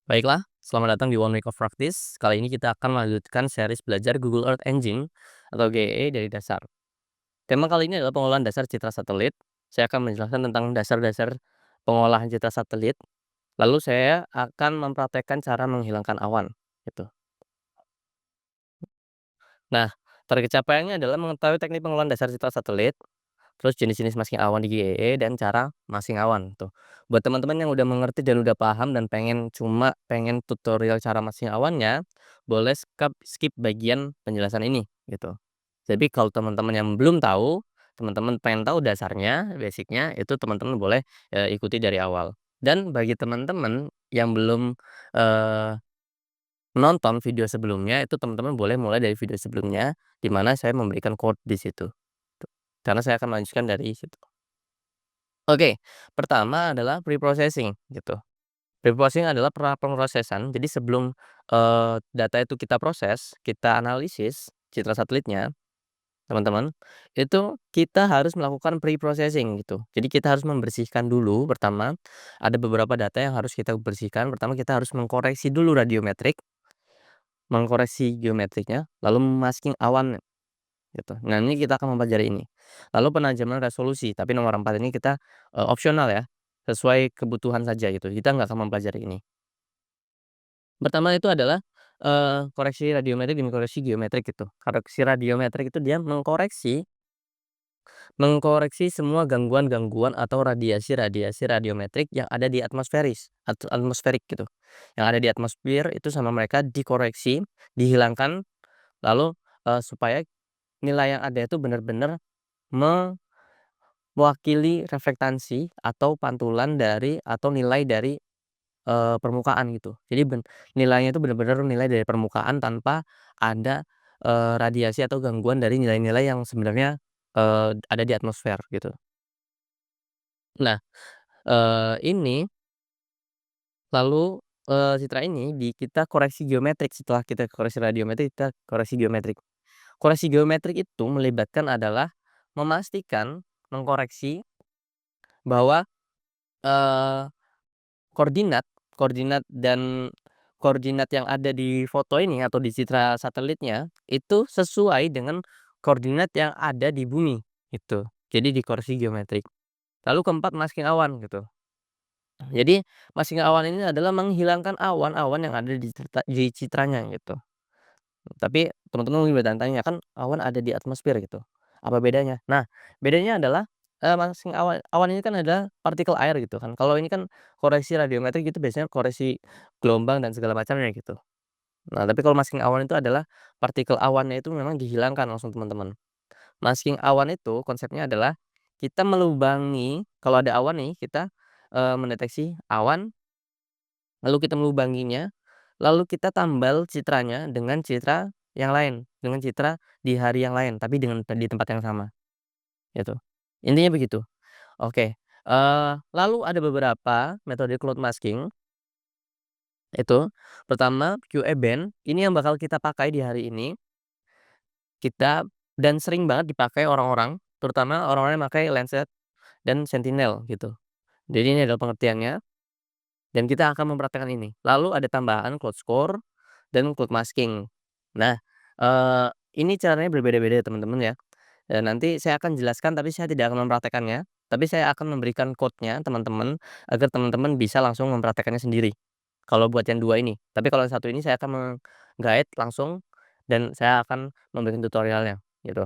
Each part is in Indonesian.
Baiklah, selamat datang di One Week of Practice. Kali ini kita akan melanjutkan series belajar Google Earth Engine atau GEE dari dasar. Tema kali ini adalah pengolahan dasar citra satelit. Saya akan menjelaskan tentang dasar-dasar pengolahan citra satelit. Lalu saya akan mempraktekkan cara menghilangkan awan. Gitu. Nah, target capaiannya adalah mengetahui teknik pengolahan dasar citra satelit, terus jenis-jenis masking awan di GEE dan cara masking awan tuh. Buat teman-teman yang udah mengerti dan udah paham dan pengen tutorial cara masking awannya, boleh skip bagian penjelasan ini gitu. Jadi kalau teman-teman yang belum tahu, teman-teman pengen tahu dasarnya, basicnya itu teman-teman boleh ikuti dari awal. Dan bagi teman-teman yang belum eh, menonton video sebelumnya, itu teman-teman boleh mulai dari video sebelumnya, di mana saya memberikan quote di situ. Tuh. Karena saya akan melanjutkan dari situ. Oke, pertama adalah pre-processing gitu. Pre-processing adalah pemrosesan. Jadi sebelum data itu kita proses, kita analisis citra satelitnya, teman-teman, itu kita harus melakukan pre-processing gitu. Jadi kita harus membersihkan dulu pertama, ada beberapa data yang harus kita bersihkan. Pertama kita harus mengkoreksi dulu radiometrik, mengkoreksi geometriknya, lalu masking awan gitu. Nah, ini kita akan mempelajari ini. Lalu penajaman resolusi, tapi nomor 4 ini kita, opsional ya, sesuai kebutuhan saja gitu, kita nggak akan mempelajari ini. Pertama itu adalah, koreksi radiometrik dan koreksi geometrik gitu. Koreksi radiometrik itu dia mengkoreksi semua gangguan-gangguan atau radiasi-radiasi radiometrik yang ada di atmosferik gitu. Yang ada di atmosfer itu sama mereka dikoreksi, dihilangkan, lalu, supaya nilai yang ada itu benar-benar mewakili reflektansi atau pantulan dari atau nilai dari, permukaan gitu. Jadi nilainya itu benar-benar nilai dari permukaan tanpa ada, radiasi atau gangguan dari nilai-nilai yang sebenarnya, ada di atmosfer gitu. Nah, ini lalu, citra ini kita koreksi geometrik, setelah kita koreksi radiometrik, kita koreksi geometrik. Koreksi geometrik itu melibatkan adalah memastikan, mengkoreksi bahwa, eee, koordinat koordinat dan koordinat yang ada di foto ini atau di citra satelitnya, itu sesuai dengan koordinat yang ada di bumi, gitu. Jadi dikoreksi geometrik. Lalu keempat, masking awan, gitu. Jadi masking awan ini adalah menghilangkan awan-awan yang ada di citranya, gitu. Tapi teman-teman mungkin bertanya-tanya, kan awan ada di atmosfer gitu, apa bedanya? Nah, bedanya adalah, masing awan awan ini kan adalah partikel air gitu kan, kalau ini kan koreksi radiometrik itu biasanya koreksi gelombang dan segala macamnya gitu. Nah, tapi kalau masking awan itu adalah partikel awannya itu memang dihilangkan langsung teman-teman. Masking awan itu konsepnya adalah kita melubangi kalau ada awan nih kita, mendeteksi awan, lalu kita melubanginya, lalu kita tambal citranya dengan citra yang lain, dengan citra di hari yang lain, tapi di tempat yang sama, gitu. Intinya begitu. Oke, lalu ada beberapa metode cloud masking, itu pertama QE band, ini yang bakal kita pakai di hari ini, dan sering banget dipakai orang-orang, terutama orang-orang yang pakai Landsat dan Sentinel, gitu. Jadi ini adalah pengertiannya. Dan kita akan mempraktekkan ini. Lalu ada tambahan cloud score dan cloud masking. Nah, eee, ini caranya berbeda-beda ya teman-teman ya. Nanti saya akan jelaskan tapi saya tidak akan mempraktekkannya, tapi saya akan memberikan quote-nya teman-teman, agar teman-teman bisa langsung mempraktekkannya sendiri. Kalau buat yang 2 ini. Tapi kalau yang satu ini saya akan meng-guide langsung dan saya akan memberikan tutorialnya, gitu.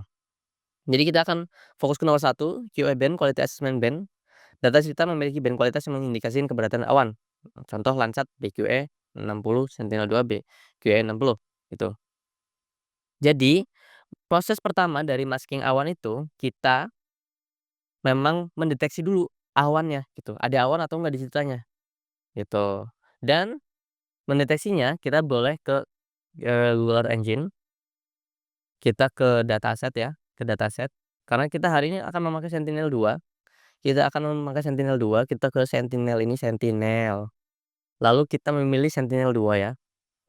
Jadi kita akan fokus ke nomor 1, QE band, Quality Assessment Band. Data kita memiliki band kualitas yang mengindikasikan keberadaan awan. Contoh Landsat BQE 60, Sentinel-2 BQE 60 gitu. Jadi, proses pertama dari masking awan itu, kita memang mendeteksi dulu awannya gitu, ada awan atau enggak di citranya gitu. Dan mendeteksinya kita boleh ke, Google Earth Engine, kita ke dataset ya, ke dataset. Karena kita hari ini akan memakai Sentinel-2, kita ke Sentinel ini, Sentinel. Lalu kita memilih Sentinel-2 ya.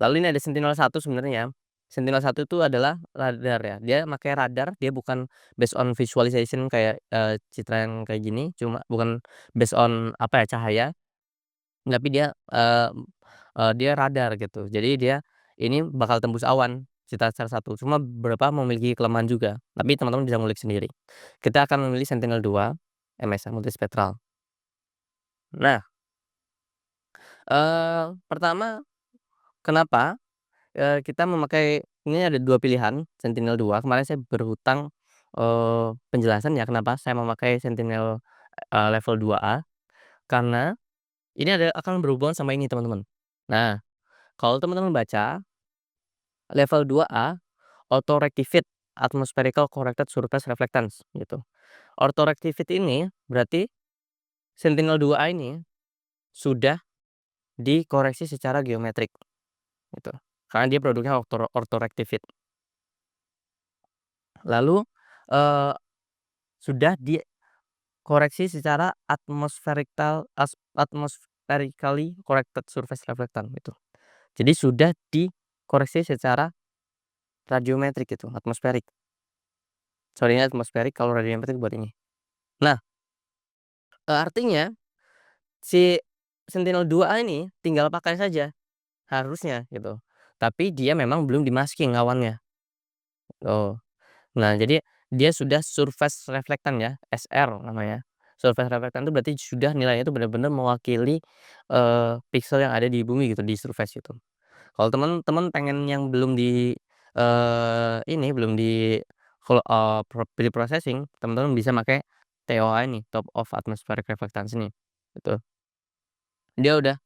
Lalu ini ada Sentinel-1 sebenarnya. Sentinel-1 itu adalah radar ya, dia pakai radar, dia bukan based on visualization kayak, citra yang kayak gini, cuma bukan based on apa ya, cahaya, tapi dia, dia radar gitu. Jadi dia ini bakal tembus awan, Citra-Sar 1, cuma beberapa memiliki kelemahan juga, tapi teman-teman bisa ngulik sendiri. Kita akan memilih Sentinel-2 MSA multispektral. Nah, pertama kenapa, kita memakai ini ada 2 pilihan Sentinel-2, kemarin saya berhutang, penjelasan ya kenapa saya memakai Sentinel, level 2A, karena ini akan berhubungan sama ini teman-teman. Nah, kalau teman-teman baca level 2A Auto Rectified Atmospherical Corrected Surface Reflectance gitu. Auto Rectified ini berarti Sentinel-2A ini sudah dikoreksi secara geometrik gitu, karena dia produknya Auto Rectified. Lalu, eee, sudah dikoreksi secara atmospherically corrected surface reflectance gitu. Jadi sudah dikoreksi secara radiometrik gitu, atmosferik. Sorry-nya atmosferik, kalau radiometrik buat ini. Nah, artinya si Sentinel-2A ini tinggal pakai saja harusnya gitu, tapi dia memang belum di-masking awannya. Oh, nah jadi dia sudah surface reflectant ya, SR namanya. Surface reflectant itu berarti sudah nilainya itu benar-benar mewakili, piksel yang ada di bumi gitu, di surface itu. Kalau teman-teman pengen yang belum di, ini belum di pre-processing, teman-teman bisa pakai TOA ini, Top of Atmospheric Reflectance ini, gitu. Dia udah,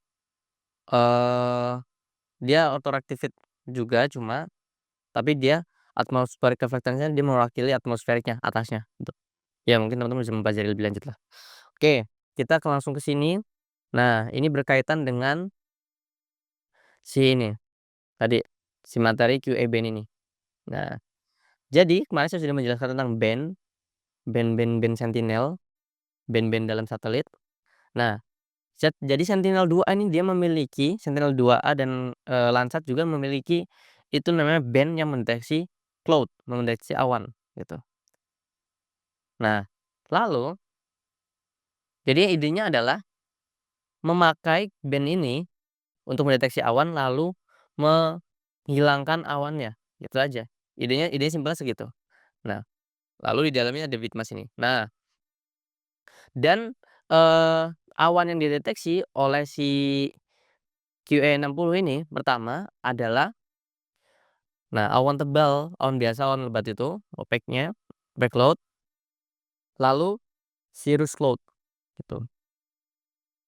eee, dia auto rectified juga, cuma tapi dia atmospheric reflectance-nya dia mewakili atmosferiknya, atasnya, gitu. Ya mungkin teman-teman bisa mempelajari lebih lanjut lah. Oke, kita langsung ke sini. Nah, ini berkaitan dengan si ini, tadi, si materi QA band ini. Nah, jadi kemarin saya sudah menjelaskan tentang band Sentinel, band dalam satelit. Nah, jadi Sentinel-2A ini dia memiliki Sentinel-2A dan, Landsat juga memiliki itu namanya band yang mendeteksi cloud, mendeteksi awan, gitu. Nah, lalu jadi idenya adalah memakai band ini untuk mendeteksi awan lalu menghilangkan awannya, gitu aja. Idenya simpelnya segitu. Nah, lalu di dalamnya ada Vitmas ini. Nah, dan, awan yang dideteksi oleh si QE60 ini pertama adalah, nah, awan tebal, awan biasa, awan lebat itu, opaque-nya, black cloud, lalu cirrus cloud, gitu,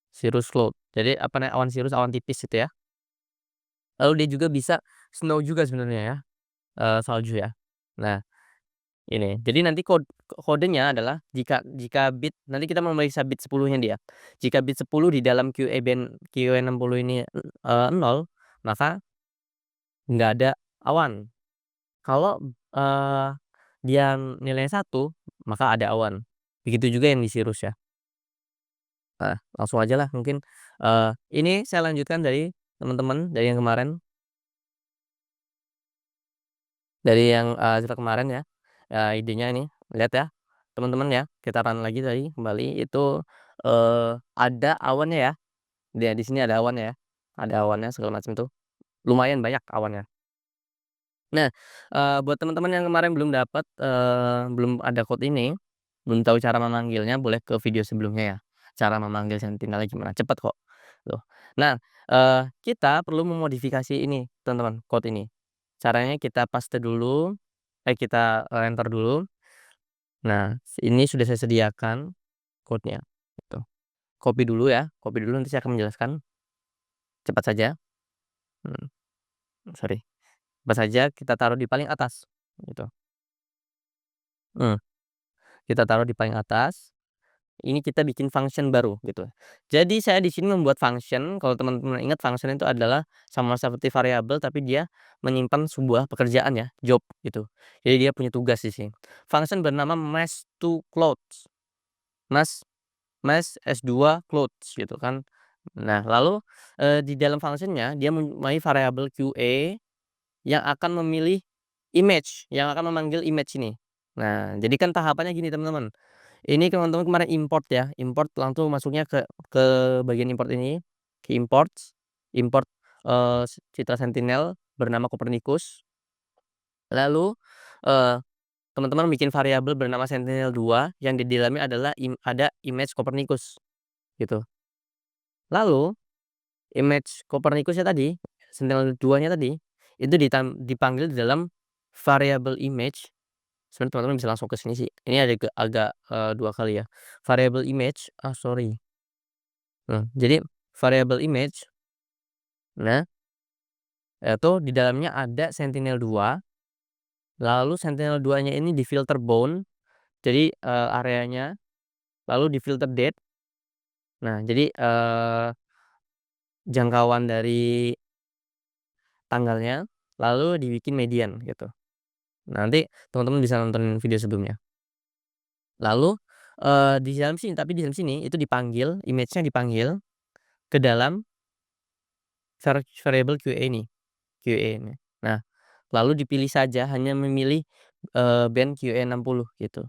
cirrus cloud. Jadi apa namanya, awan cirrus, awan tipis itu ya. Lalu dia juga bisa snow juga sebenarnya ya, salju ya. Nah, ini, jadi nanti kodenya adalah jika bit nanti kita memeriksa bit 10-nya dia. Jika bit 10 di dalam QE band QE60 ini, 0, maka nggak ada awan. Kalau, dia nilainya 1, maka ada awan. Begitu juga yang di Sirius ya. Nah, langsung aja lah mungkin, ini saya lanjutkan dari teman-teman, dari yang kemarin, dari yang, cerita kemarin ya, idenya ini, lihat ya, teman-teman ya, kita run lagi tadi kembali itu, ada awannya ya, di sini ada awannya ya, ada awannya segala macam tuh, lumayan banyak awannya. Nah, buat teman-teman yang kemarin belum dapat, belum ada code ini, belum tahu cara memanggilnya, boleh ke video sebelumnya ya. Cara memanggil sentinelnya gimana, cepet kok, tuh. Nah, kita perlu memodifikasi ini teman-teman, code ini. Caranya kita paste dulu, kita, enter dulu. Nah, ini sudah saya sediakan code-nya, gitu. Copy dulu ya, copy dulu nanti saya akan menjelaskan, cepat saja, mhm, sorry, cepat saja kita taruh di paling atas, gitu. Mmm. Kita taruh di paling atas, ini kita bikin function baru gitu. Jadi saya di sini membuat function, kalau teman-teman ingat function itu adalah sama seperti variabel tapi dia menyimpan sebuah pekerjaan ya, job gitu. Jadi dia punya tugas di sini. Function bernama mass to clothes, mass mass S2 clothes gitu kan. Nah lalu, di dalam function-nya dia mempunyai variabel QA yang akan memilih image, yang akan memanggil image ini. Nah jadi kan tahapannya gini teman-teman. Ini teman-teman kemarin import ya, import langsung masuknya ke bagian import ini, ke imports, import, citra sentinel bernama Copernicus. Lalu, eee, teman-teman bikin variabel bernama sentinel-2 yang di dalamnya adalah ada image Copernicus, gitu. Lalu image Copernicus-nya tadi, sentinel-2-nya tadi, itu dipanggil di dalam variabel image. Sebenarnya teman-teman bisa langsung ke sini sih, ini ada agak, 2 kali ya. Variabel image sorry. Jadi variabel image, nah, itu di dalamnya ada sentinel-2, lalu sentinel-2-nya ini di-filter bound, jadi, areanya, lalu di-filter date. Nah, jadi, jangkauan dari tanggalnya, lalu dibikin median gitu. Nanti teman-teman bisa nonton video sebelumnya. Lalu, di dalam sini tapi di dalam sini itu dipanggil, image-nya dipanggil ke dalam variable QA ini, QA ini. Nah, lalu dipilih saja hanya memilih, band QA60 gitu,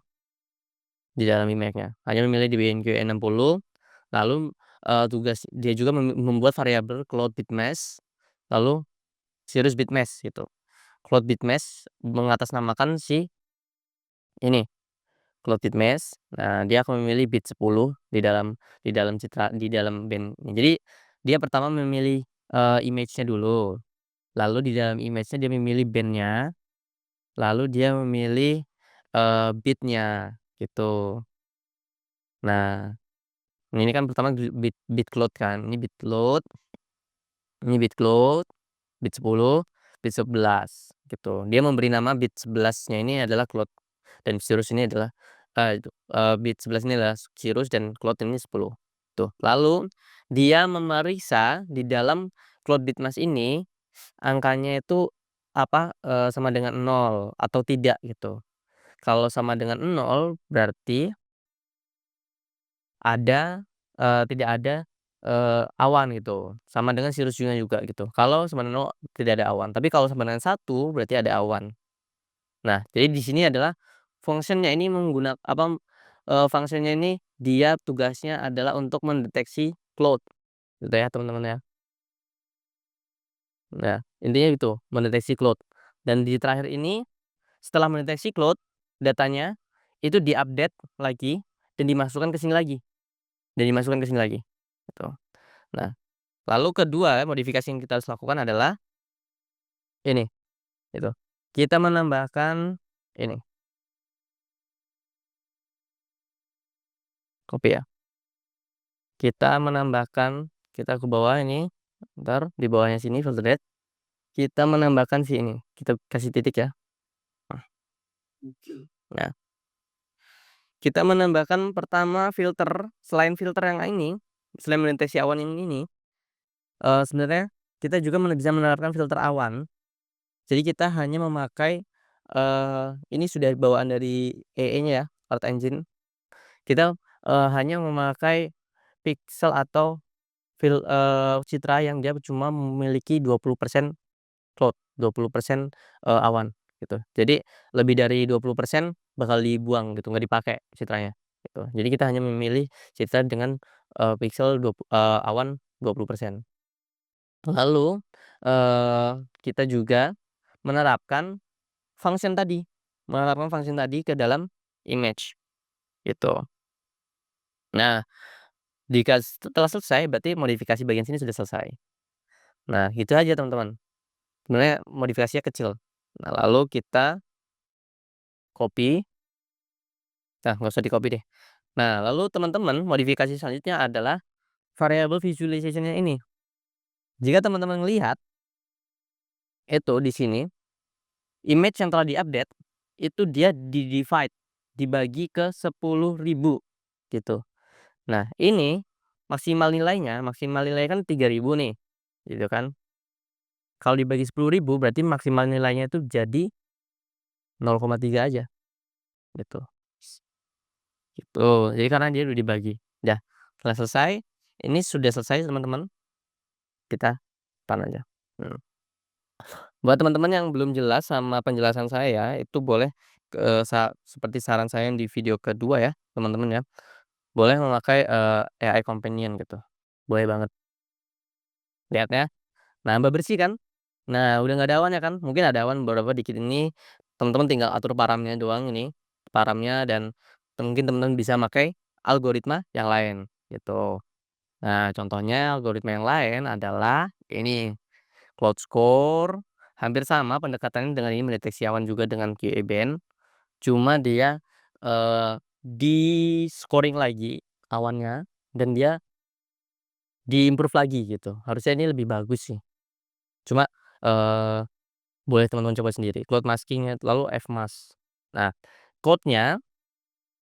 di dalam image-nya. Hanya memilih di band QA60, lalu, tugas dia juga membuat variabel cloud bitmesh, lalu cirrus bitmesh gitu. Cloud bitmesh mengatasnamakan si ini, cloud bitmesh. Nah, dia akan memilih bit 10 di dalam band. Jadi dia pertama memilih, image-nya dulu, lalu di dalam image-nya dia memilih band-nya, lalu dia memilih, bit-nya gitu. Nah, ini kan pertama bit cloud kan, ini bit cloud, ini bit cloud, bit 10, bit 11 gitu. Dia memberi nama bit 11-nya ini adalah cloud dan Cirrus ini adalah, bit 11 ini adalah Cirrus dan cloud ini 10 tuh. Lalu dia memeriksa di dalam cloud bitmesh ini angkanya itu apa, sama dengan 0 atau tidak gitu. Kalau sama dengan 0 berarti ada, tidak ada, awan gitu, sama dengan Cirrus-nya juga gitu. Kalau sama dengan 0 tidak ada awan, tapi kalau sama dengan 1 berarti ada awan. Nah, jadi di sini adalah function-nya ini function-nya ini dia tugasnya adalah untuk mendeteksi cloud, gitu ya teman-teman ya. Nah, intinya itu, mendeteksi cloud. Dan di terakhir ini, setelah mendeteksi cloud, datanya itu diupdate lagi dan dimasukkan ke sini lagi, gitu. Nah, lalu kedua modifikasi yang kita harus lakukan adalah ini, gitu. Kita menambahkan ini, copy ya. Kita ke bawah ini, entar di bawahnya sini filter date, kita menambahkan si ini, kita kasih titik ya. Nah, kita menambahkan pertama filter, selain filter yang ini, selain mendeteksi awan yang ini, sebenarnya kita juga bisa menerapkan filter awan. Jadi kita hanya memakai, ini sudah bawaan dari EE-nya ya, Earth Engine. Kita, hanya memakai pixel atau citra yang dia cuma memiliki 20% cloud, 20%, awan gitu. Jadi lebih dari 20% bakal dibuang gitu, nggak dipakai citranya gitu. Jadi kita hanya memilih citra dengan, pixel awan 20%. Lalu, kita juga menerapkan menerapkan function tadi ke dalam image gitu. Nah, setelah selesai berarti modifikasi bagian sini sudah selesai. Nah, gitu aja teman-teman. Sebenarnya modifikasinya kecil. Nah, lalu kita copy, nah nggak usah di-copy deh. Nah, lalu teman-teman modifikasi selanjutnya adalah variable visualization-nya ini. Jika teman-teman lihat itu di sini, image yang telah di-update itu dia di-divide, dibagi ke 10.000 gitu. Nah, ini maksimal nilainya kan 3.000 nih, gitu kan. Kalau dibagi 10.000 berarti maksimal nilainya itu jadi 0,3 aja, gitu. Gitu, jadi karena dia udah dibagi. Dah, setelah selesai, ini sudah selesai teman-teman, kita tahan aja. Mhm. Buat teman-teman yang belum jelas sama penjelasan saya, itu boleh, seperti saran saya yang di video kedua ya, teman-teman ya, boleh memakai, AI companion gitu, boleh banget. Lihat ya. Nah, Mbak bersih kan. Nah, udah nggak ada awannya kan, mungkin ada awan beberapa dikit ini, teman-teman tinggal atur paramnya doang ini, paramnya dan mungkin teman-teman bisa makai algoritma yang lain, gitu. Nah, contohnya algoritma yang lain adalah ini, Cloud Score, hampir sama pendekatannya dengan ini mendeteksi awan juga dengan QE-band, cuma dia, di-scoring lagi awannya dan dia di-improve lagi gitu, harusnya ini lebih bagus sih. Cuma, eee boleh teman-teman coba sendiri, cloud masking lalu fmas. Nah, code-nya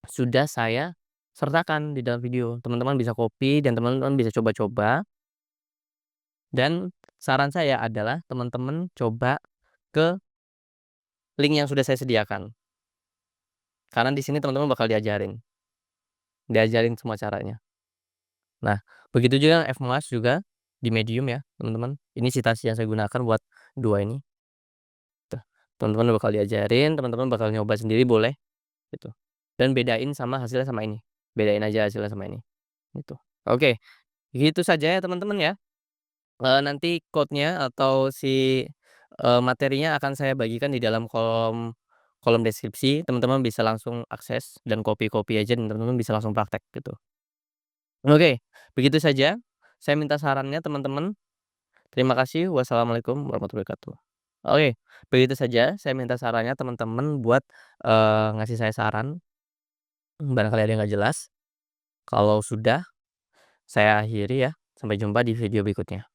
sudah saya sertakan di dalam video, teman-teman bisa copy dan teman-teman bisa coba-coba, dan saran saya adalah teman-teman coba ke link yang sudah saya sediakan, karena di sini teman-teman bakal diajarin semua caranya. Nah, begitu juga fmas juga di Medium ya, teman-teman. Ini citasi yang saya gunakan buat 2 ini, tuh. Teman-teman bakal diajarin, teman-teman bakal nyoba sendiri boleh. Gitu. Dan bedain sama hasilnya sama ini, bedain aja hasilnya sama ini, gitu. Oke, gitu saja ya teman-teman ya, nanti quote-nya atau si, materinya akan saya bagikan di dalam kolom kolom deskripsi, teman-teman bisa langsung akses dan copy-copy aja dan teman-teman bisa langsung praktek gitu. Oke, begitu saja, saya minta sarannya teman-teman. Terima kasih, wassalamualaikum warahmatullahi wabarakatuh. Oke, begitu saja saya minta sarannya teman-teman buat, ngasih saya saran. Barangkali ada yang nggak jelas, kalau sudah saya akhiri ya, sampai jumpa di video berikutnya.